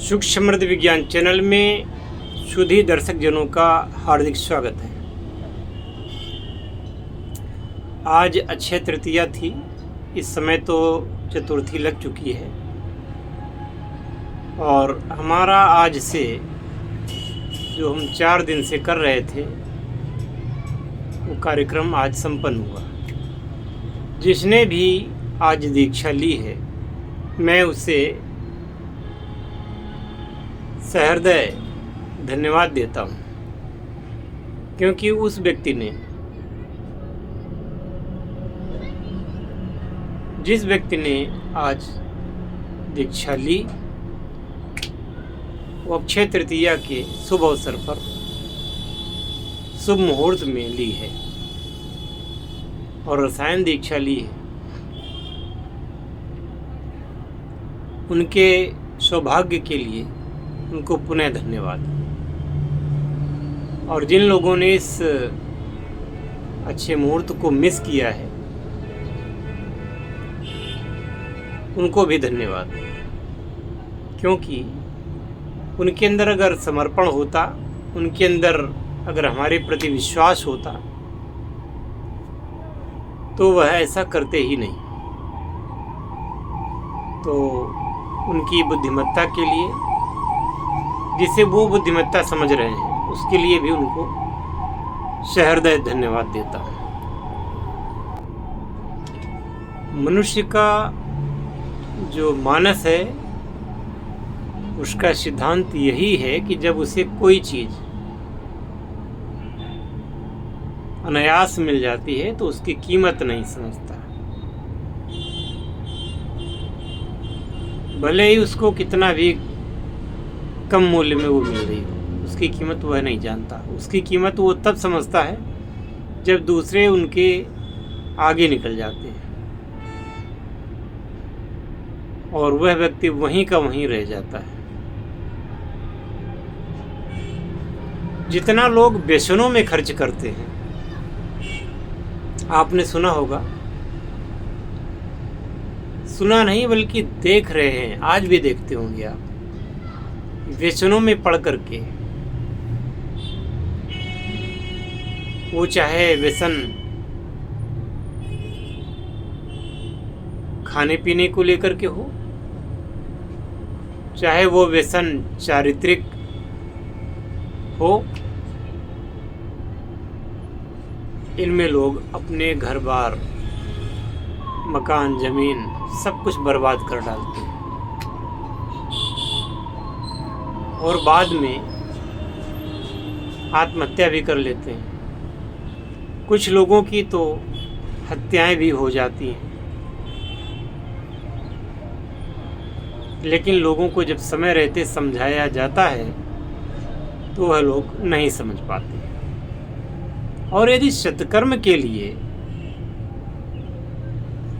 सुख समृद्ध विज्ञान चैनल में शुद्धी दर्शक जनों का हार्दिक स्वागत है। आज अक्षय तृतीया थी। इस समय तो चतुर्थी लग चुकी है और हमारा आज से जो हम 4 दिन से कर रहे थे वो कार्यक्रम आज संपन्न हुआ। जिसने भी आज दीक्षा ली है मैं उसे सहृदय धन्यवाद देता हूँ, क्योंकि उस व्यक्ति ने जिस व्यक्ति ने आज दीक्षा ली वो अक्षय तृतीया के शुभ अवसर पर शुभ मुहूर्त में ली है और रसायन दीक्षा ली है। उनके सौभाग्य के लिए उनको पुनः धन्यवाद। और जिन लोगों ने इस अच्छे मुहूर्त को मिस किया है उनको भी धन्यवाद, क्योंकि उनके अंदर अगर समर्पण होता, उनके अंदर अगर हमारे प्रति विश्वास होता तो वह ऐसा करते ही नहीं। तो उनकी बुद्धिमत्ता के लिए, जिसे वो बुद्धिमत्ता समझ रहे हैं, उसके लिए भी उनको सहृदय धन्यवाद देता हूँ। मनुष्य का जो मानस है उसका सिद्धांत यही है कि जब उसे कोई चीज अनायास मिल जाती है तो उसकी कीमत नहीं समझता, भले ही उसको कितना भी कम मूल्य में वो मिल रही हो, उसकी कीमत वह नहीं जानता। उसकी कीमत वो तब समझता है जब दूसरे उनके आगे निकल जाते हैं और वह व्यक्ति वहीं का वहीं रह जाता है। जितना लोग व्यसनों में खर्च करते हैं, आपने सुना होगा, सुना नहीं बल्कि देख रहे हैं, आज भी देखते होंगे आप, व्यसनों में पड़ करके, वो चाहे व्यसन खाने पीने को लेकर के हो, चाहे वो व्यसन चारित्रिक हो, इनमें लोग अपने घर बार, मकान, जमीन सब कुछ बर्बाद कर डालते हैं और बाद में आत्महत्या भी कर लेते हैं। कुछ लोगों की तो हत्याएं भी हो जाती हैं। लेकिन लोगों को जब समय रहते समझाया जाता है तो वह लोग नहीं समझ पाते। और यदि सत्कर्म के लिए,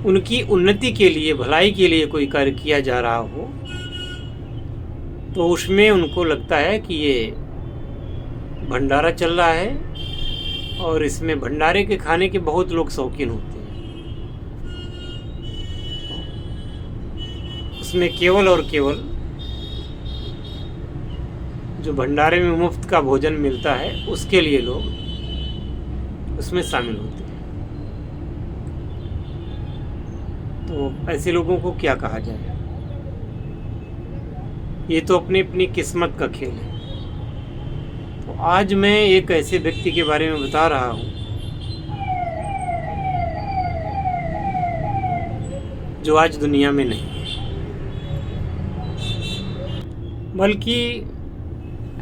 उनकी उन्नति के लिए, भलाई के लिए कोई कार्य किया जा रहा हो तो उसमें उनको लगता है कि ये भंडारा चल रहा है और इसमें भंडारे के खाने के बहुत लोग शौकीन होते हैं। उसमें केवल और केवल जो भंडारे में मुफ्त का भोजन मिलता है उसके लिए लोग उसमें शामिल होते हैं। तो ऐसे लोगों को क्या कहा जाए? ये तो अपनी अपनी किस्मत का खेल है। तो आज मैं एक ऐसे व्यक्ति के बारे में बता रहा हूँ जो आज दुनिया में नहीं है, बल्कि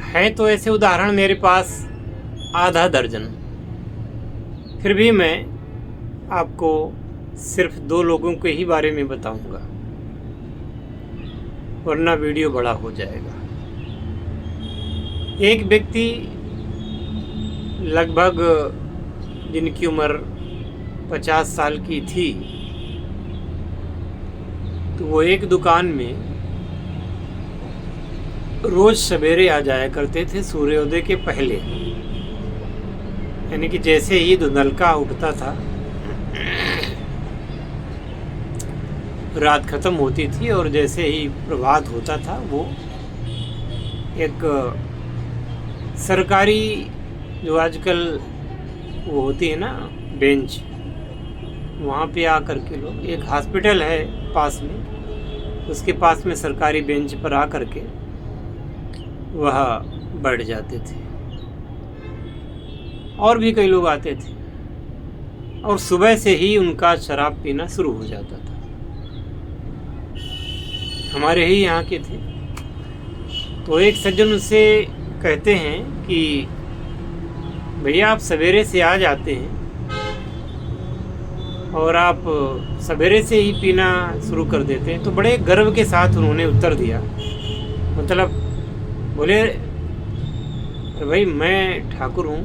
है तो ऐसे उदाहरण मेरे पास आधा दर्जन। फिर भी मैं आपको सिर्फ 2 लोगों के ही बारे में बताऊंगा, वरना वीडियो बड़ा हो जाएगा। एक व्यक्ति लगभग जिनकी उम्र 50 साल की थी, तो वो एक दुकान में रोज सवेरे आ जाया करते थे सूर्योदय के पहले। यानी कि जैसे ही धुंधलका उठता था, रात खत्म होती थी और जैसे ही प्रभात होता था वो एक सरकारी जो आजकल वो होती है ना बेंच, वहाँ पे आकर के लोग, एक हॉस्पिटल है पास में, उसके पास में सरकारी बेंच पर आकर के वह बैठ जाते थे। और भी कई लोग आते थे और सुबह से ही उनका शराब पीना शुरू हो जाता था। हमारे ही यहाँ के थे। तो एक सज्जन उनसे कहते हैं कि भैया आप सवेरे से आ जाते हैं और आप सवेरे से ही पीना शुरू कर देते हैं। तो बड़े गर्व के साथ उन्होंने उत्तर दिया, मतलब बोले भाई मैं ठाकुर हूँ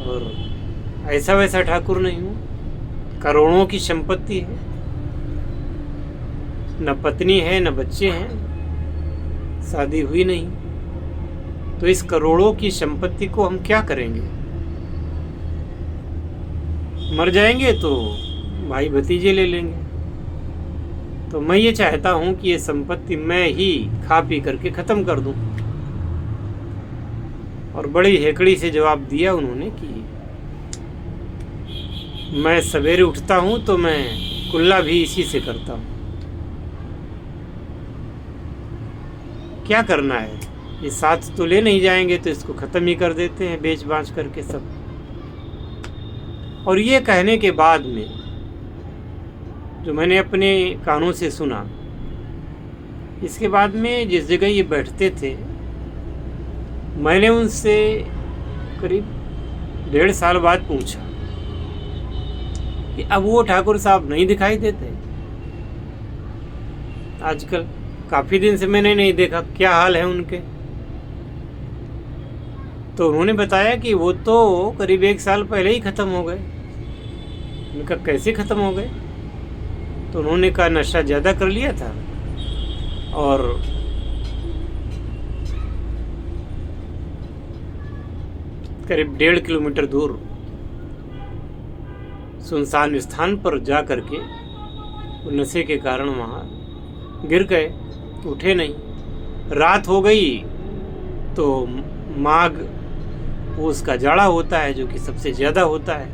और ऐसा वैसा ठाकुर नहीं हूँ, करोड़ों की संपत्ति है, न पत्नी है न बच्चे हैं, शादी हुई नहीं, तो इस करोड़ों की संपत्ति को हम क्या करेंगे? मर जाएंगे तो भाई भतीजे ले लेंगे। तो मैं ये चाहता हूँ कि ये संपत्ति मैं ही खा पी करके ख़त्म कर दूँ। और बड़ी हेकड़ी से जवाब दिया उन्होंने कि मैं सवेरे उठता हूँ तो मैं कुल्ला भी इसी से करता हूँ। क्या करना है, ये साथ तो ले नहीं जाएंगे तो इसको ख़त्म ही कर देते हैं बेच बाँच करके सब। और ये कहने के बाद में जो मैंने अपने कानों से सुना, इसके बाद में जिस जगह ये बैठते थे मैंने उनसे करीब 1.5 साल बाद पूछा कि अब वो ठाकुर साहब नहीं दिखाई देते आजकल? काफ़ी दिन से मैंने नहीं देखा, क्या हाल है उनके? तो उन्होंने बताया कि वो तो करीब 1 साल पहले ही ख़त्म हो गए। उनका कैसे ख़त्म हो गए? तो उन्होंने कहा नशा ज़्यादा कर लिया था और करीब 1.5 किलोमीटर दूर सुनसान स्थान पर जा कर के वो नशे के कारण वहाँ गिर गए, उठे नहीं। रात हो गई तो माघ पूस का जाड़ा होता है जो कि सबसे ज़्यादा होता है,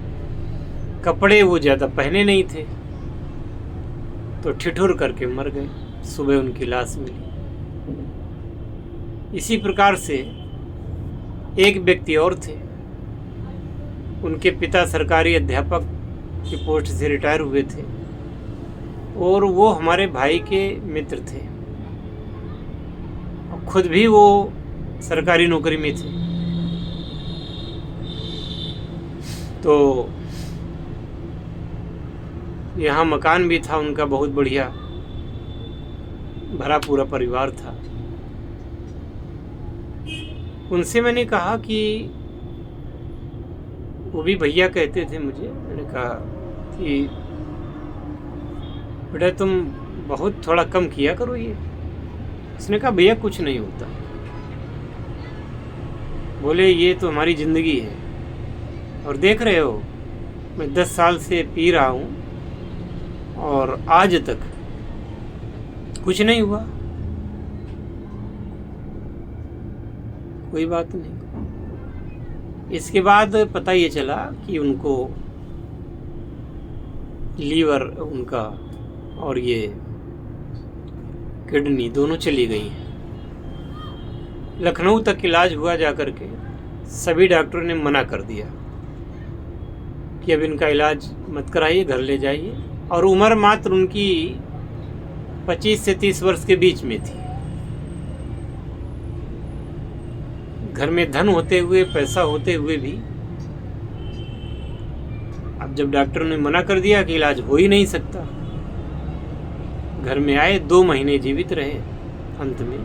कपड़े वो ज़्यादा पहने नहीं थे, तो ठिठुर करके मर गए। सुबह उनकी लाश मिली। इसी प्रकार से एक व्यक्ति और थे, उनके पिता सरकारी अध्यापक की पोस्ट से रिटायर हुए थे और वो हमारे भाई के मित्र थे और खुद भी वो सरकारी नौकरी में थे। तो यहाँ मकान भी था उनका, बहुत बढ़िया भरा पूरा परिवार था। उनसे मैंने कहा कि वो भी भैया कहते थे मुझे, मैंने कहा कि बेटा तुम बहुत थोड़ा कम किया करो ये। उसने कहा भैया कुछ नहीं होता। बोले ये तो हमारी ज़िंदगी है और देख रहे हो मैं 10 साल से पी रहा हूँ और आज तक कुछ नहीं हुआ, कोई बात नहीं। इसके बाद पता ये चला कि उनको लीवर उनका और ये किडनी दोनों चली गई हैं। लखनऊ तक इलाज हुआ जाकर के, सभी डॉक्टरों ने मना कर दिया कि अब इनका इलाज मत कराइए, घर ले जाइए। और उम्र मात्र उनकी 25 से 30 वर्ष के बीच में थी। घर में धन होते हुए, पैसा होते हुए भी अब जब डॉक्टरों ने मना कर दिया कि इलाज हो ही नहीं सकता, घर में आए, 2 महीने जीवित रहे। अंत में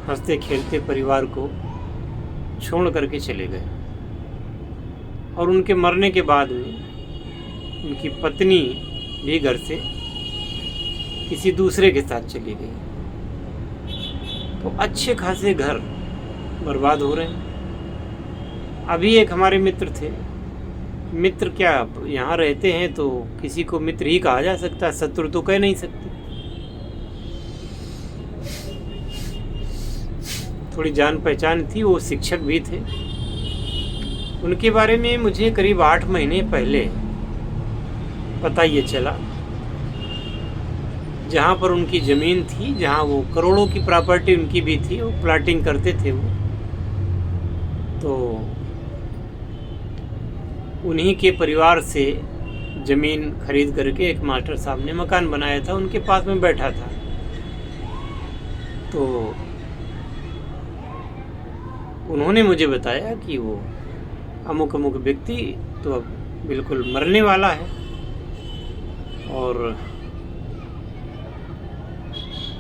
हंसते खेलते परिवार को छोड़ करके चले गए। और उनके मरने के बाद में उनकी पत्नी भी घर से किसी दूसरे के साथ चली गई। तो अच्छे खासे घर बर्बाद हो रहे हैं। अभी एक हमारे मित्र थे, मित्र क्या यहाँ रहते हैं तो किसी को मित्र ही कहा जा सकता है, शत्रु तो कह नहीं सकते। थोड़ी जान पहचान थी, वो शिक्षक भी थे। उनके बारे में मुझे करीब 8 महीने पहले पता ये चला। जहाँ पर उनकी ज़मीन थी, जहाँ वो करोड़ों की प्रॉपर्टी उनकी भी थी, वो प्लाटिंग करते थे वो, तो उन्हीं के परिवार से ज़मीन खरीद करके एक मास्टर साहब ने मकान बनाया था, उनके पास में बैठा था। तो उन्होंने मुझे बताया कि वो अमुक अमुक व्यक्ति तो अब बिल्कुल मरने वाला है और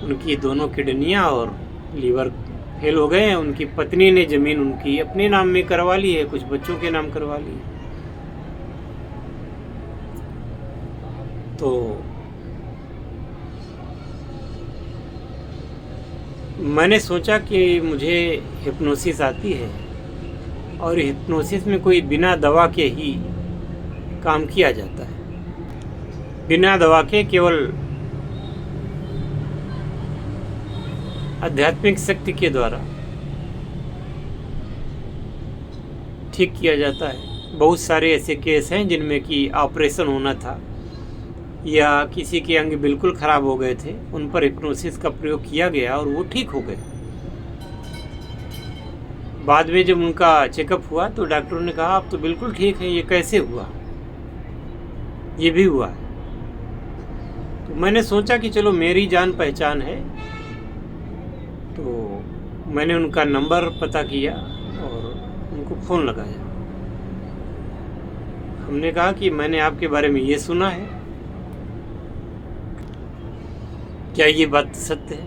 उनकी दोनों किडनियां और लीवर फेल हो गए हैं। उनकी पत्नी ने ज़मीन उनकी अपने नाम में करवा ली है, कुछ बच्चों के नाम करवा ली है। तो मैंने सोचा कि मुझे हिप्नोसिस आती है और हिप्नोसिस में कोई बिना दवा के ही काम किया जाता है, बिना दवा के केवल आध्यात्मिक शक्ति के द्वारा ठीक किया जाता है। बहुत सारे ऐसे केस हैं जिनमें कि ऑपरेशन होना था या किसी के अंग बिल्कुल ख़राब हो गए थे, उन पर हिप्नोसिस का प्रयोग किया गया और वो ठीक हो गए। बाद में जब उनका चेकअप हुआ तो डॉक्टरों ने कहा आप तो बिल्कुल ठीक हैं, ये कैसे हुआ? ये भी हुआ। तो मैंने सोचा कि चलो मेरी जान पहचान है, तो मैंने उनका नंबर पता किया और उनको फ़ोन लगाया। हमने कहा कि मैंने आपके बारे में ये सुना है, क्या ये बात सत्य है?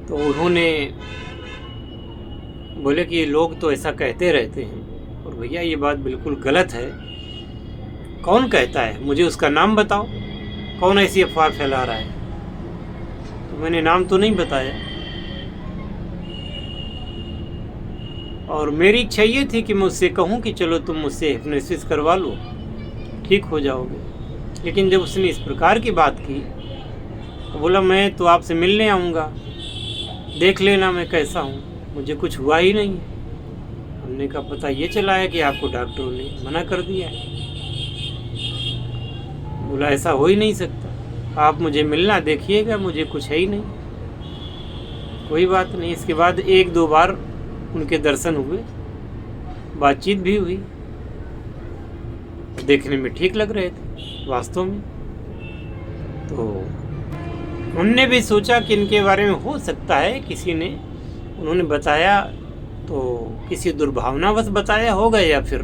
तो उन्होंने बोले कि लोग तो ऐसा कहते रहते हैं और भैया ये बात बिल्कुल गलत है। कौन कहता है? मुझे उसका नाम बताओ, कौन ऐसी अफवाह फैला रहा है? तो मैंने नाम तो नहीं बताया और मेरी इच्छा ये थी कि मैं उससे कहूँ कि चलो तुम मुझसे हिप्नोसिस करवा लो, ठीक हो जाओगे। लेकिन जब उसने इस प्रकार की बात की तो बोला मैं तो आपसे मिलने आऊँगा, देख लेना मैं कैसा हूँ, मुझे कुछ हुआ ही नहीं है। हमने कहा पता ये चला है कि आपको डॉक्टरों ने मना कर दिया है। बोला ऐसा हो ही नहीं सकता, आप मुझे मिलना देखिएगा, मुझे कुछ है ही नहीं। कोई बात नहीं। इसके बाद 1-2 बार उनके दर्शन हुए, बातचीत भी हुई, देखने में ठीक लग रहे थे वास्तव में। तो उनने भी सोचा कि इनके बारे में हो सकता है किसी ने, उन्होंने बताया तो किसी दुर्भावनावश बताया होगा या फिर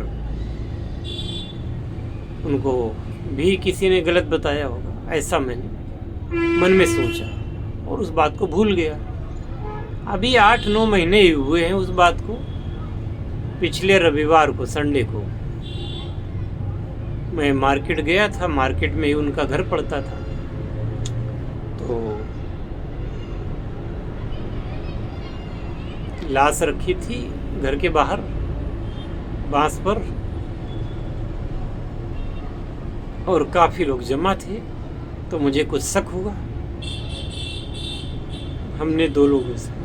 उनको भी किसी ने गलत बताया होगा, ऐसा मैंने मन में सोचा और उस बात को भूल गया। अभी 8-9 महीने ही हुए हैं उस बात को। पिछले रविवार को, संडे को, मैं मार्केट गया था, मार्केट में ही उनका घर पड़ता था। तो लाश रखी थी घर के बाहर बांस पर और काफ़ी लोग जमा थे। तो मुझे कुछ शक हुआ। हमने 2 लोगों से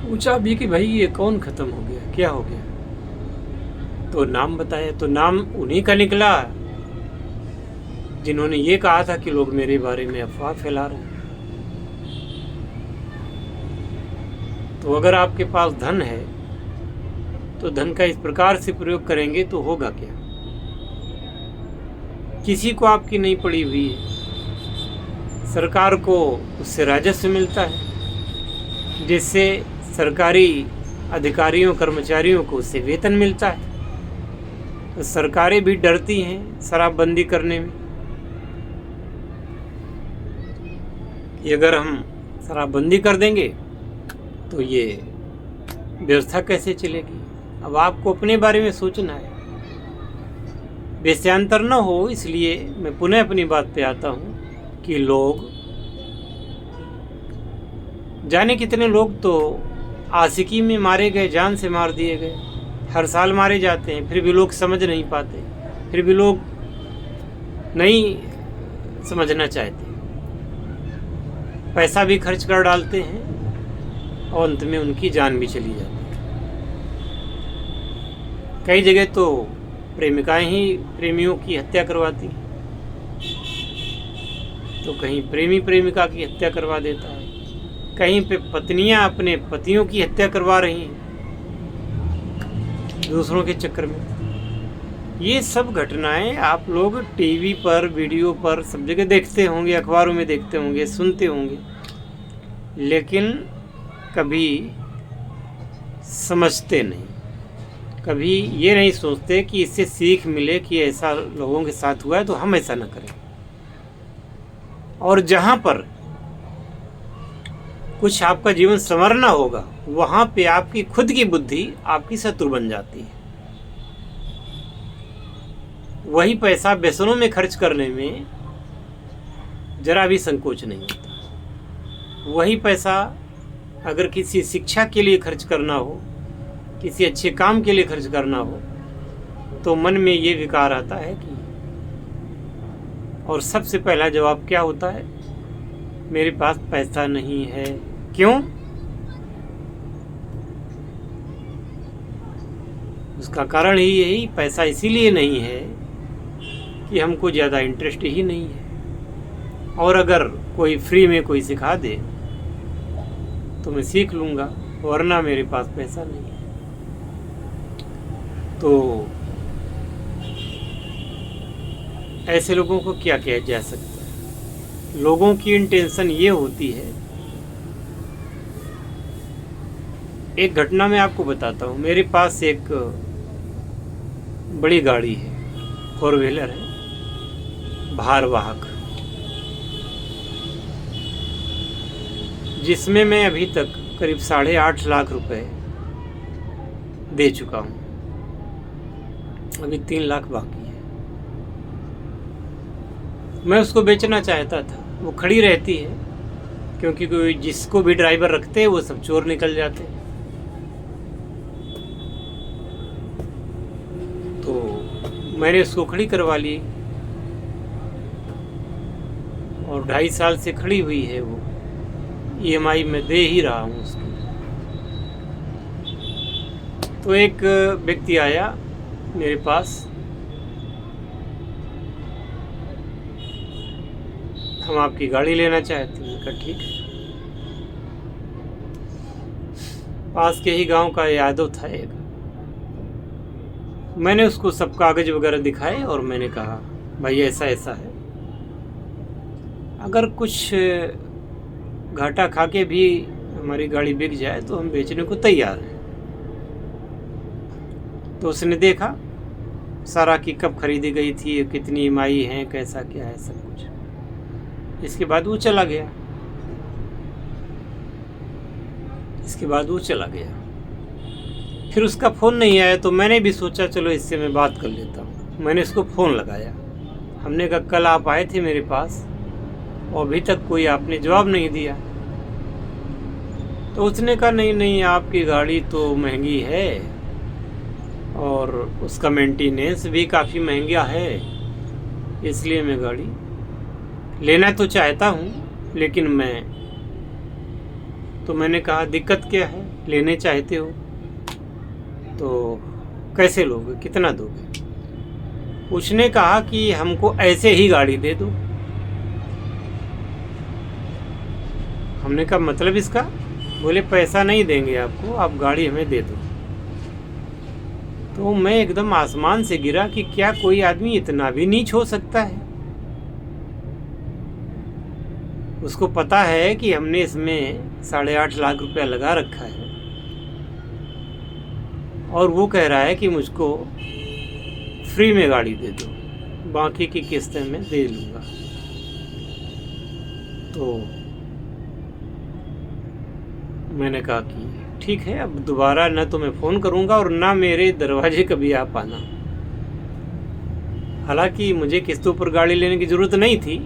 पूछा भी कि भाई ये कौन ख़त्म हो गया, क्या हो गया? तो नाम बताया तो नाम उन्हीं का निकला जिन्होंने ये कहा था कि लोग मेरे बारे में अफवाह फैला रहे हैं। तो अगर आपके पास धन है तो धन का इस प्रकार से प्रयोग करेंगे तो होगा क्या? किसी को आपकी नहीं पड़ी हुई है, सरकार को उससे राजस्व मिलता है, जिससे सरकारी अधिकारियों कि को उससे वेतन मिलता है। तो सरकारें भी डरती हैं शराबबंदी करने में कि अगर हम शराबबंदी कर देंगे तो ये व्यवस्था कैसे चलेगी। अब आपको अपने बारे में सोचना है, वेश्यांतर न हो। इसलिए मैं पुनः अपनी बात पे आता हूँ कि लोग जाने कितने लोग तो आशिकी में मारे गए, जान से मार दिए गए, हर साल मारे जाते हैं, फिर भी लोग समझ नहीं पाते, फिर भी लोग नहीं समझना चाहते, पैसा भी खर्च कर डालते हैं और अंत में उनकी जान भी चली जाती है। कई जगह तो प्रेमिकाएं ही प्रेमियों की हत्या करवाती हैं, तो कहीं प्रेमी प्रेमिका की हत्या करवा देता है, कहीं पे पत्नियां अपने पतियों की हत्या करवा रही हैं दूसरों के चक्कर में। ये सब घटनाएं आप लोग टीवी पर, वीडियो पर, सब जगह देखते होंगे, अखबारों में देखते होंगे, सुनते होंगे, लेकिन कभी समझते नहीं, कभी ये नहीं सोचते कि इससे सीख मिले कि ऐसा लोगों के साथ हुआ है तो हम ऐसा न करें। और जहाँ पर कुछ आपका जीवन संवरना होगा, वहाँ पे आपकी खुद की बुद्धि आपकी शत्रु बन जाती है। वही पैसा व्यसनों में खर्च करने में जरा भी संकोच नहीं होता। वही पैसा अगर किसी शिक्षा के लिए खर्च करना हो, किसी अच्छे काम के लिए खर्च करना हो, तो मन में ये विकार आता है कि, और सबसे पहला जवाब क्या होता है, मेरे पास पैसा नहीं है। क्यों? उसका कारण ही यही, पैसा इसीलिए नहीं है कि हमको ज़्यादा इंटरेस्ट ही नहीं है, और अगर कोई फ्री में कोई सिखा दे तो मैं सीख लूँगा, वरना मेरे पास पैसा नहीं है। तो ऐसे लोगों को क्या किया जा सकता है? लोगों की इंटेंशन ये होती है। एक घटना मैं आपको बताता हूँ। मेरे पास एक बड़ी गाड़ी है, 4 व्हीलर है, भारवाहक, जिसमें मैं अभी तक करीब 8.5 लाख रुपए दे चुका हूँ। अभी 3 लाख बाकी है। मैं उसको बेचना चाहता था, वो खड़ी रहती है, क्योंकि कोई जिसको भी ड्राइवर रखते हैं वो सब चोर निकल जाते हैं। तो मैंने उसको खड़ी करवा ली, और 2.5 साल से खड़ी हुई है वो। EMI में दे ही रहा हूँ उसको। तो एक व्यक्ति आया मेरे पास, हम आपकी गाड़ी लेना चाहते हैं। कहा ठीक है। पास के ही गांव का यादव था एक। मैंने उसको सब कागज वगैरह दिखाए और मैंने कहा भाई ऐसा ऐसा है, अगर कुछ घाटा खा के भी हमारी गाड़ी बिक जाए तो हम बेचने को तैयार हैं। तो उसने देखा सारा कि कब खरीदी गई थी, कितनी EMI है, कैसा क्या है, सब कुछ। इसके बाद वो चला गया। फिर उसका फ़ोन नहीं आया, तो मैंने भी सोचा चलो इससे मैं बात कर लेता हूँ। मैंने उसको फ़ोन लगाया। हमने कहा कल आप आए थे मेरे पास और अभी तक कोई आपने जवाब नहीं दिया। तो उसने कहा नहीं, आपकी गाड़ी तो महंगी है और उसका मेंटेनेंस भी काफ़ी महंगा है, इसलिए मैं गाड़ी लेना तो चाहता हूँ, लेकिन मैंने कहा दिक्कत क्या है, लेने चाहते हो तो कैसे लोगे, कितना दोगे? उसने कहा कि हमको ऐसे ही गाड़ी दे दो। हमने कहा मतलब इसका? बोले पैसा नहीं देंगे आपको, आप गाड़ी हमें दे दो। तो मैं एकदम आसमान से गिरा कि क्या कोई आदमी इतना भी नीच हो सकता है? उसको पता है कि हमने इसमें 8.5 लाख रुपया लगा रखा है, और वो कह रहा है कि मुझको फ्री में गाड़ी दे दो, बाकी की किस्तें मैं दे लूँगा। तो मैंने कहा कि ठीक है, अब दोबारा न तो मैं फ़ोन करूँगा और ना मेरे दरवाजे कभी आप आना। हालांकि मुझे किस्तों पर गाड़ी लेने की ज़रूरत नहीं थी,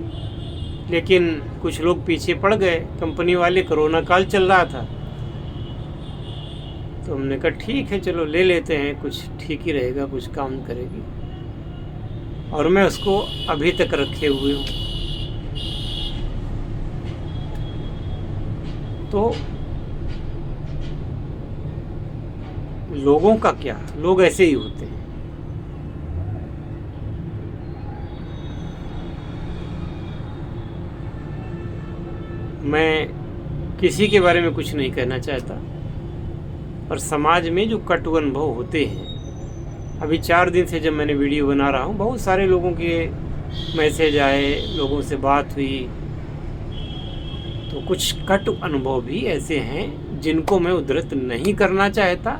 लेकिन कुछ लोग पीछे पड़ गए, कंपनी वाले, कोरोना काल चल रहा था। तो हमने कहा ठीक है चलो ले लेते हैं, कुछ ठीक ही रहेगा, कुछ काम करेगी। और मैं उसको अभी तक रखे हुए हूँ। तो लोगों का क्या, लोग ऐसे ही होते हैं। मैं किसी के बारे में कुछ नहीं कहना चाहता, पर समाज में जो कटु अनुभव होते हैं, अभी 4 दिन से जब मैंने वीडियो बना रहा हूँ, बहुत सारे लोगों के मैसेज आए, लोगों से बात हुई, तो कुछ कटु अनुभव भी ऐसे हैं जिनको मैं उद्धृत नहीं करना चाहता।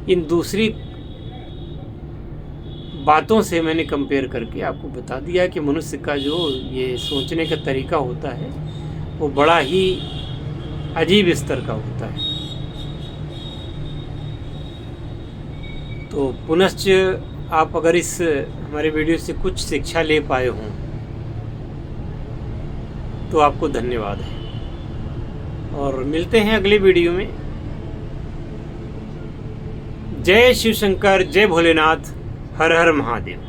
इन दूसरी बातों से मैंने कंपेयर करके आपको बता दिया कि मनुष्य का जो ये सोचने का तरीका होता है वो बड़ा ही अजीब स्तर का होता है। तो पुनश्च आप अगर इस हमारे वीडियो से कुछ शिक्षा ले पाए हों तो आपको धन्यवाद है, और मिलते हैं अगले वीडियो में। जय शिव शंकर, जय भोलेनाथ, हर हर महादेव।